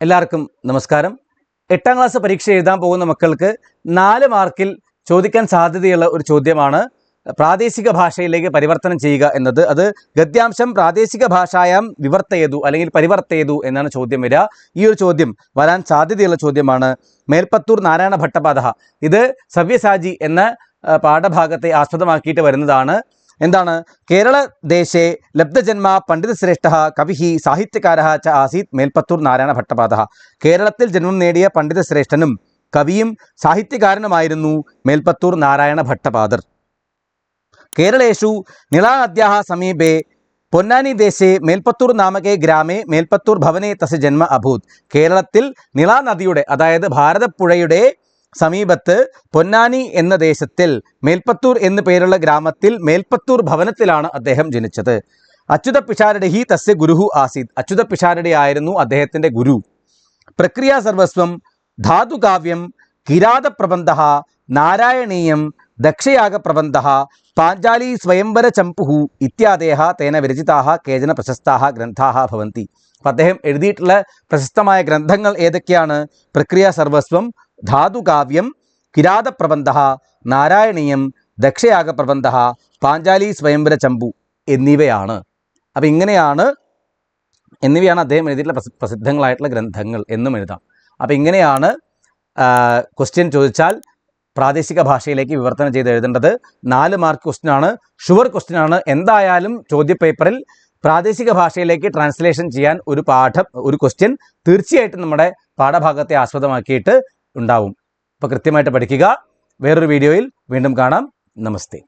എല്ലാവർക്കും നമസ്കാരം. 8ാം ക്ലാസ് പരീക്ഷ എഴുതാൻ പോകുന്ന മക്കൾക്ക് 4 മാർക്കിൽ ചോദിക്കാൻ സാധ്യതയുള്ള ഒരു ചോദ്യമാണ് പ്രാദേശിക ഭാഷയിലേക്ക് പരിവർത്തനം ചെയ്യുക എന്നത്. അത് ഗദ്യാംശം പ്രാദേശിക ഭാഷായാം വിവർത്തയതു അല്ലെങ്കിൽ പരിവർത്തയതു എന്നാണ് ചോദ്യം വരിക. ഈ ഒരു ചോദ്യം വരാൻ സാധ്യതയുള്ള ചോദ്യമാണ്. മേൽപ്പത്തൂർ നാരായണ ഭട്ടപാദ, ഇത് സവ്യസാചി എന്ന പാഠഭാഗത്തെ ആസ്പദമാക്കിയിട്ട് വരുന്നതാണ്. എന്താണ്? കേരള ദേശേ ലബ്ധജന്മ പണ്ഡിതശ്രേഷ്ഠ കവി സാഹിത്യകാര ച ആസീത് മേൽപ്പത്തൂർ നാരായണ ഭട്ടപാദ. കേരളത്തിൽ ജന്മം നേടിയ പണ്ഡിതശ്രേഷ്ഠനും കവിയും സാഹിത്യകാരനുമായിരുന്നു മേൽപ്പത്തൂർ നാരായണ ഭട്ടപാദർ. കേരളേഷു നിളാ നദ്യാः സമീപേ പൊന്നാനി ദേശേ മേൽപ്പത്തൂർ നാമകേ ഗ്രാമേ മേൽപ്പത്തൂർ ഭവനേ തസ്യ ജന്മ അഭൂത്. കേരളത്തിൽ നിളാ നദിയുടെ, അതായത് ഭാരതപ്പുഴയുടെ സമീപത്ത് പൊന്നാനി എന്ന ദേശത്തിൽ മേൽപ്പത്തൂർ എന്നു പേരുള്ള ഗ്രാമത്തിൽ മേൽപ്പത്തൂർ ഭവനത്തിലാണ് അദ്ദേഹം ജനിച്ചത്. അച്യുത പിഷാരടി തസ്യ ഗുരുഹു ആസീത്. അച്യുത പിഷാരടി ആയിരുന്നു അദ്ദേഹത്തിൻ്റെ ഗുരു. പ്രക്രിയ സർവസ്വം ധാതുകാവ്യം കിരാത പ്രബന്ധ നാരായണീയം ദക്ഷയാഗ പ്രബന്ധ പാഞ്ചാലി സ്വയംവര ചമ്പുഹു ഇത്യാദയഃ തേന വിരചിതാഃ കേചന പ്രശസ്താഃ ഗ്രന്ഥാഃ ഭവന്തി. അപ്പം അദ്ദേഹം എഴുതിയിട്ടുള്ള പ്രശസ്തമായ ഗ്രന്ഥങ്ങൾ ഏതൊക്കെയാണ്? പ്രക്രിയ സർവസ്വം, ധാതുകാവ്യം, കിരാത പ്രബന്ധ, നാരായണീയം, ദക്ഷയാഗ പ്രബന്ധ, പാഞ്ചാലി സ്വയംവര ചമ്പു എന്നിവയാണ്. അപ്പം എന്നിവയാണ് അദ്ദേഹം എഴുതിയിട്ടുള്ള പ്രസിദ്ധങ്ങളായിട്ടുള്ള ഗ്രന്ഥങ്ങൾ എന്നും എഴുതാം. അപ്പം ഇങ്ങനെയാണ് ക്വസ്റ്റ്യൻ ചോദിച്ചാൽ പ്രാദേശിക ഭാഷയിലേക്ക് വിവർത്തനം ചെയ്ത് എഴുതേണ്ടത്. 4 മാർക്ക് ക്വസ്റ്റ്യനാണ്, ഷുവർ ക്വസ്റ്റ്യനാണ്. എന്തായാലും ചോദ്യപേപ്പറിൽ പ്രാദേശിക ഭാഷയിലേക്ക് ട്രാൻസ്ലേഷൻ ചെയ്യാൻ ഒരു ക്വസ്റ്റ്യൻ തീർച്ചയായിട്ടും നമ്മുടെ പാഠഭാഗത്തെ ആസ്പദമാക്കിയിട്ട് ഉണ്ടാവും. അപ്പോൾ കൃത്യമായിട്ട് പഠിക്കുക. വേറൊരു വീഡിയോയിൽ വീണ്ടും കാണാം. നമസ്തേ.